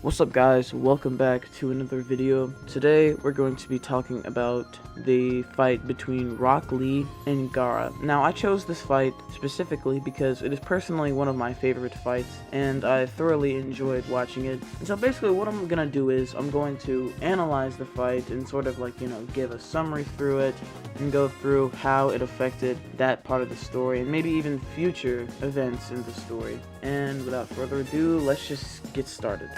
What's up guys, welcome back to another video. Today we're going to be talking about the fight between Rock Lee and Gaara. Now I chose this fight specifically because it is personally one of my favorite fights and I thoroughly enjoyed watching it. And so basically what I'm gonna do is I'm going to analyze the fight and sort of like, give a summary through it and go through how it affected that part of the story and maybe even future events in the story. And without further ado, let's just get started.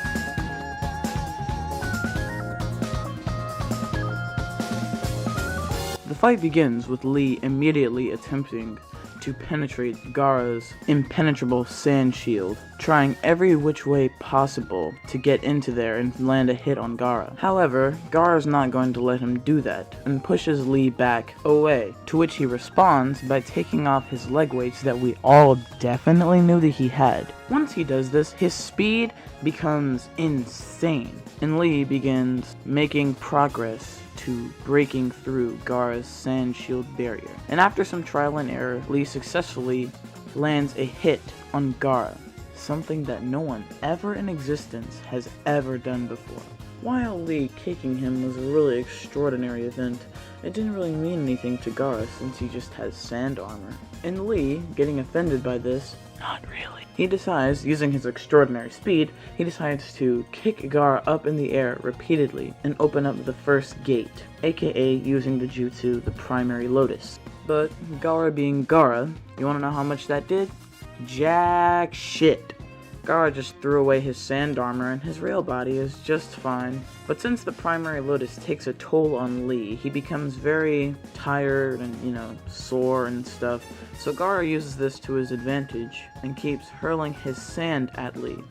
The fight begins with Lee immediately attempting to penetrate Gaara's impenetrable sand shield, trying every which way possible to get into there and land a hit on Gaara. However, Gaara's not going to let him do that and pushes Lee back away, to which he responds by taking off his leg weights that we all definitely knew that he had. Once he does this, his speed becomes insane, and Lee begins making progress to breaking through Gaara's sand shield barrier. And after some trial and error, Lee successfully lands a hit on Gaara, something that no one ever in existence has ever done before. While Lee kicking him was a really extraordinary event, it didn't really mean anything to Gaara since he just has sand armor. And Lee, getting offended by this, not really. He decides, using his extraordinary speed, he decides to kick Gaara up in the air repeatedly and open up the first gate, aka using the jutsu, the primary lotus. But Gaara being Gaara, you wanna know how much that did? Jack shit. Gaara just threw away his sand armor and his rail body is just fine. But since the primary lotus takes a toll on Lee, he becomes very tired and, sore and stuff. So Gaara uses this to his advantage and keeps hurling his sand at Lee.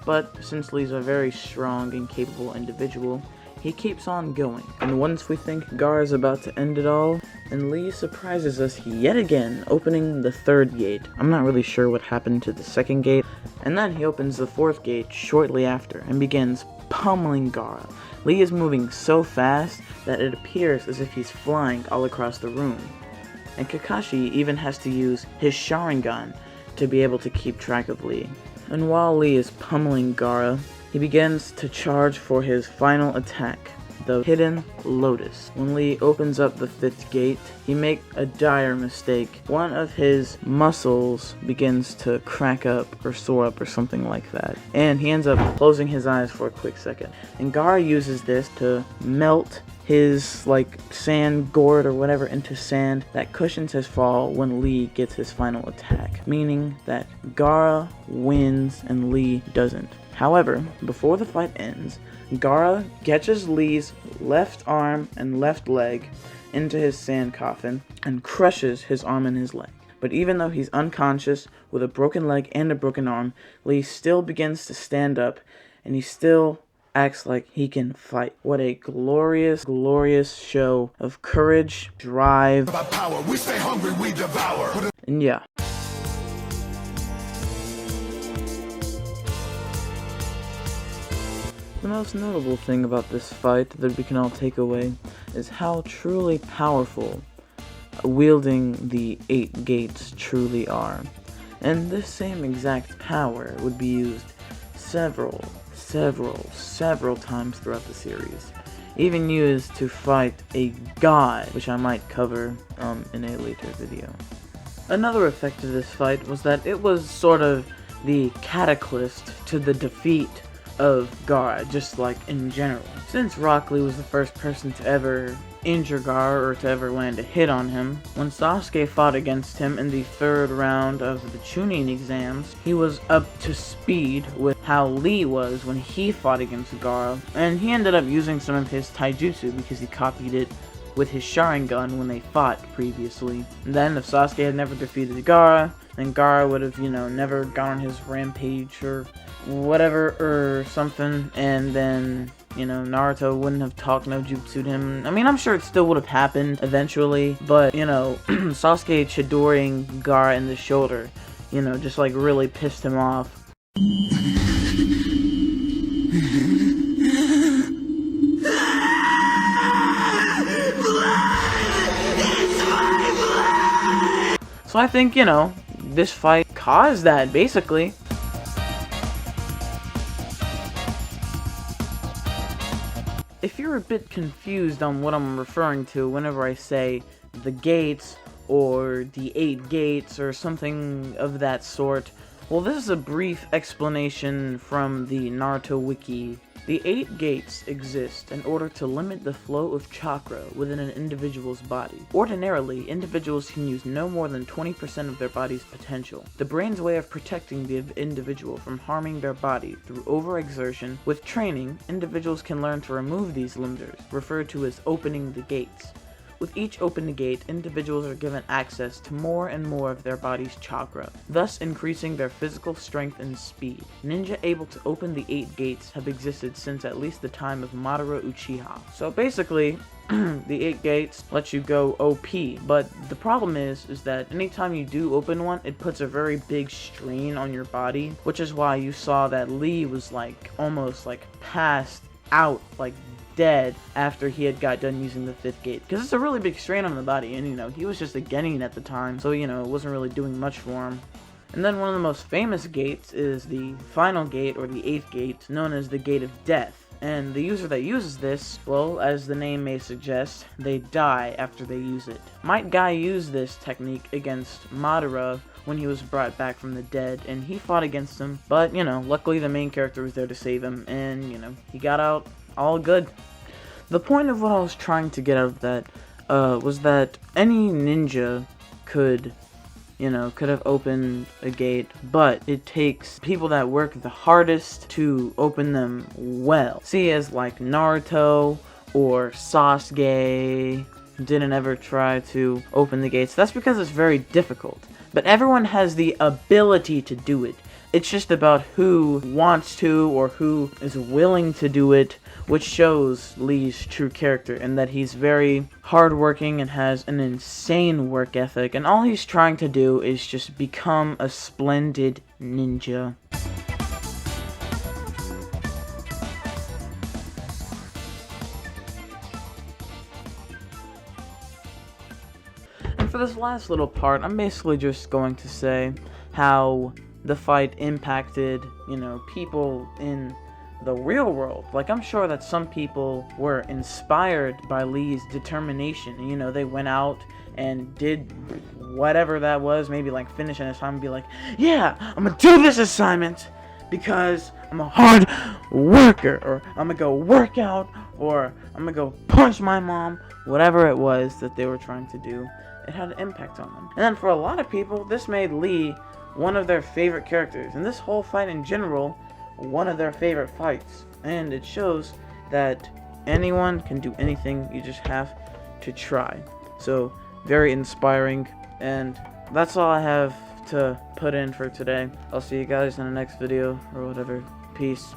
But since Lee's a very strong and capable individual, he keeps on going. And once we think Gaara's about to end it all, and Lee surprises us yet again, opening the third gate. I'm not really sure what happened to the second gate. And then he opens the fourth gate shortly after and begins pummeling Gaara. Lee is moving so fast that it appears as if he's flying all across the room. And Kakashi even has to use his Sharingan to be able to keep track of Lee. And while Lee is pummeling Gaara, he begins to charge for his final attack, the Hidden Lotus. When Lee opens up the fifth gate, he makes a dire mistake. One of his muscles begins to crack up or sore up or something like that. And he ends up closing his eyes for a quick second. And Gaara uses this to melt his sand gourd or whatever into sand that cushions his fall when Lee gets his final attack, meaning that Gaara wins and Lee doesn't. However, before the fight ends, Gaara catches Lee's left arm and left leg into his sand coffin and crushes his arm and his leg. But even though he's unconscious with a broken leg and a broken arm, Lee still begins to stand up and he still acts like he can fight. What a glorious, glorious show of courage, drive, by power. We stay hungry, we devour. And yeah. The most notable thing about this fight that we can all take away is how truly powerful wielding the 8 gates truly are. And this same exact power would be used several times throughout the series. Even used to fight a god, which I might cover in a later video. Another effect of this fight was that it was sort of the catalyst to the defeat of Gaara, just like in general. Since Rock Lee was the first person to ever injure Gaara or to ever land a hit on him, when Sasuke fought against him in the third round of the Chunin exams, he was up to speed with how Lee was when he fought against Gaara, and he ended up using some of his taijutsu because he copied it with his Sharingan when they fought previously. And then if Sasuke had never defeated Gaara, then Gaara would have, never gone on his rampage or whatever or something, and then, Naruto wouldn't have taught no jutsu to him. I mean, I'm sure it still would have happened eventually, but, Sasuke Chidoring Gaara in the shoulder, just really pissed him off. So I think, this fight caused that, basically. if you're a bit confused on what I'm referring to whenever I say the gates or the 8 gates or something of that sort, well, this is a brief explanation from the Naruto wiki. The 8 gates exist in order to limit the flow of chakra within an individual's body. Ordinarily, individuals can use no more than 20% of their body's potential. The brain's way of protecting the individual from harming their body through overexertion. With training, individuals can learn to remove these limiters, referred to as opening the gates. With each open gate, individuals are given access to more and more of their body's chakra, thus increasing their physical strength and speed. Ninja able to open the 8 gates have existed since at least the time of Madara Uchiha. So basically, the 8 gates let you go OP, but the problem is that anytime you do open one, it puts a very big strain on your body, which is why you saw that Lee was almost passed out, dead after he had got done using the 5th gate, because it's a really big strain on the body, and he was just a genin at the time, so it wasn't really doing much for him. And then one of the most famous gates is the final gate, or the 8th gate, known as the Gate of Death. And the user that uses this, well, as the name may suggest, they die after they use it. Might Guy use this technique against Madara when he was brought back from the dead, and he fought against him, but luckily the main character was there to save him, and he got out all good. The point of what I was trying to get out of that was that any ninja could have opened a gate, but it takes people that work the hardest to open them well. See, as Naruto or Sasuke didn't ever try to open the gates. That's because it's very difficult. But everyone has the ability to do it. It's just about who wants to or who is willing to do it, which shows Lee's true character, and that he's very hardworking and has an insane work ethic, and all he's trying to do is just become a splendid ninja. And for this last little part, I'm basically just going to say how the fight impacted, people in the real world. I'm sure that some people were inspired by Lee's determination. They went out and did whatever that was, maybe finish an assignment and be like, yeah, I'm gonna do this assignment because I'm a hard worker, or I'm gonna go work out, or I'm gonna go punch my mom. Whatever it was that they were trying to do, it had an impact on them. And then for a lot of people, this made Lee one of their favorite characters, and this whole fight in general, one of their favorite fights. And it shows that anyone can do anything, you just have to try. So, very inspiring, and that's all I have to put in for today. I'll see you guys in the next video, or whatever. Peace.